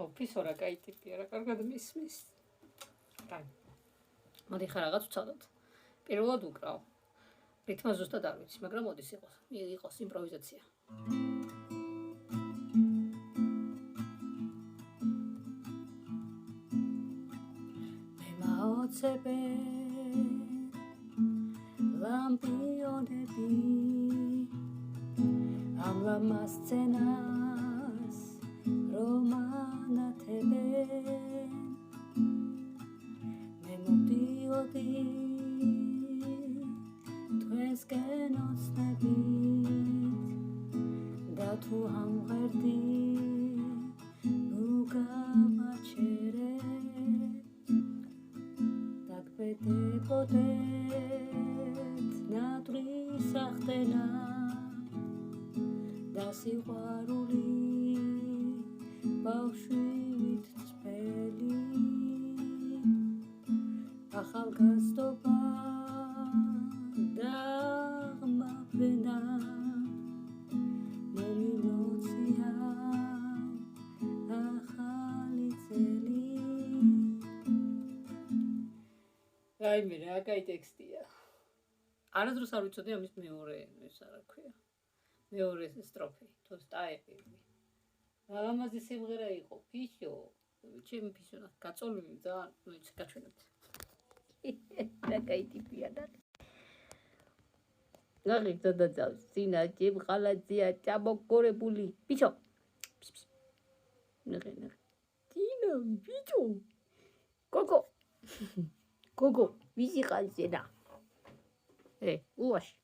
ოფისო რა კაი ტიპია, რა კარგად მისმის. კაი. მოდი ხა რაღაც ვცადოთ. პირველად უკრავ. რითმა ზუსტად არ ვიცი, მაგრამ მოდის იყოს იმპროვიზაცია. მე მაოცებე ლამპიონები ამ ლამას სცენას რომანათებენ მე მოვდიოდი თქვენსკენ ოცნებით და თუ ამღერდი უგავაჩერეთ დაგბედებოდეთ ნატრის ახდენა და სიყვარული ბავშვით წფელი ახალგაზრდობა და ღმაფენა მომიმოცია ახალი წელი. რაიმე რა კაი ტექსტია. არასდროს არ ვიცოდი ამის მეორე ეს რა ქვია. მეორე სტროფი, თუ სტაეპი. ლამაზი სიმღერა იყო, ფიშო. ჩემი ფიშო გაწოლილი ძალიან, ვიცი გაჩვენებთ. რა კაი ტიპია და. გაღი დადაძავს, სინაჯე ხალაძია ჩამოგორებული. ფიშო. ნახე. ტინა, ფიშო. გოგო. გოგო, ვიზი ხალხენა. უაში.